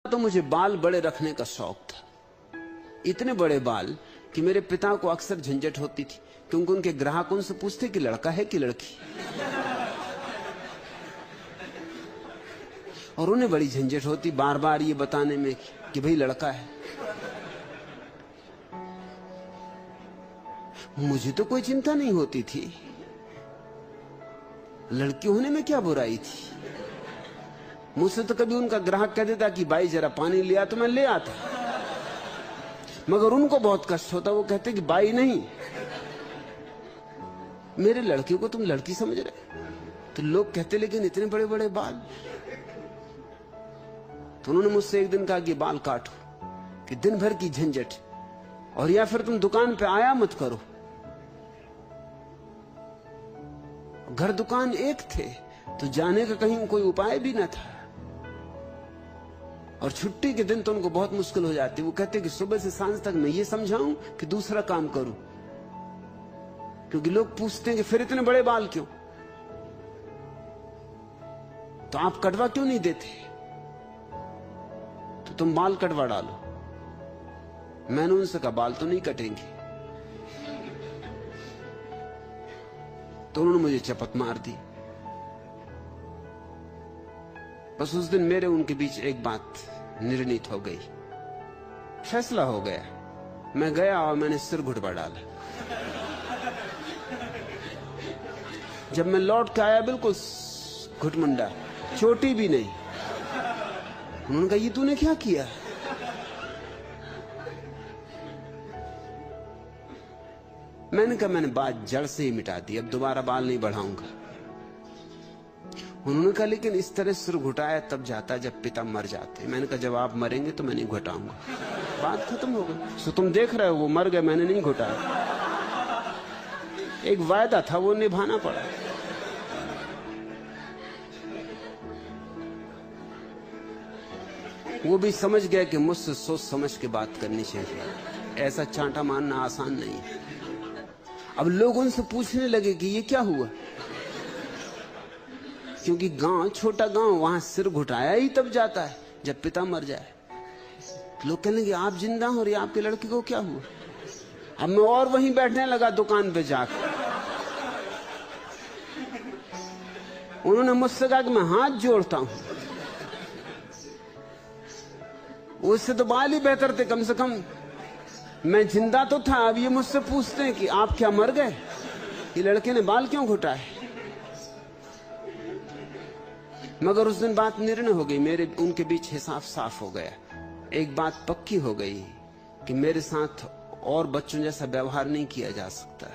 तो मुझे बाल बड़े रखने का शौक था, इतने बड़े बाल कि मेरे पिता को अक्सर झंझट होती थी, क्योंकि उनके ग्राहक उनसे पूछते कि लड़का है कि लड़की, और उन्हें बड़ी झंझट होती बार बार ये बताने में कि भाई लड़का है। मुझे तो कोई चिंता नहीं होती थी, लड़की होने में क्या बुराई थी। मुझसे तो कभी उनका ग्राहक कह देता कि भाई जरा पानी लिया, तो मैं ले आता, मगर उनको बहुत कष्ट होता, वो कहते कि भाई नहीं, मेरे लड़के को तुम लड़की समझ रहे। तो लोग कहते लेकिन इतने बड़े बड़े बाल। तो उन्होंने मुझसे एक दिन कहा कि बाल काटो, कि दिन भर की झंझट, और या फिर तुम दुकान पे आया मत करो। घर दुकान एक थे, तो जाने का कहीं कोई उपाय भी न था, और छुट्टी के दिन तो उनको बहुत मुश्किल हो जाती। वो कहते कि सुबह से सांझ तक मैं ये समझाऊं कि दूसरा काम करूं, क्योंकि लोग पूछते हैं कि फिर इतने बड़े बाल क्यों, तो आप कटवा क्यों नहीं देते, तो तुम बाल कटवा डालो। मैंने उनसे कहा बाल तो नहीं कटेंगे, तो उन्होंने मुझे चपत मार दी। बस उस दिन मेरे उनके बीच एक बात निर्णित हो गई, फैसला हो गया। मैं गया और मैंने सिर घुटवा डाला। जब मैं लौट के आया बिल्कुल घुटमुंडा, चोटी भी नहीं। उन्होंने कहा ये तूने क्या किया। मैंने कहा मैंने बात जड़ से ही मिटा दी, अब दोबारा बाल नहीं बढ़ाऊंगा। उन्होंने कहा लेकिन इस तरह सिर घुटाया तब जाता जब पिता मर जाते। मैंने कहा जब आप मरेंगे तो मैं नहीं घुटाऊंगा, बात खत्म हो गई। सो तुम देख रहे हो वो मर गए, मैंने नहीं घुटाया। एक वायदा था, वो निभाना पड़ा। वो भी समझ गया कि मुझसे सोच समझ के बात करनी चाहिए, ऐसा चांटा मारना आसान नहीं है। अब लोग उनसे पूछने लगे कि ये क्या हुआ, क्योंकि गांव छोटा गांव, वहां सिर घुटाया ही तब जाता है जब पिता मर जाए। लोग कहने लगे आप जिंदा हो और ये आपके लड़के को क्या हुआ। अब मैं और वहीं बैठने लगा दुकान पे जाकर। उन्होंने मुझसे कहा कि मैं हाथ जोड़ता हूं, उससे तो बाल ही बेहतर थे, कम से कम मैं जिंदा तो था। अब ये मुझसे पूछते हैं कि आप क्या मर गए, ये लड़के ने बाल क्यों घुटाए। मगर उस दिन बात निर्णय हो गई, मेरे उनके बीच हिसाब साफ हो गया। एक बात पक्की हो गई कि मेरे साथ और बच्चों जैसा व्यवहार नहीं किया जा सकता।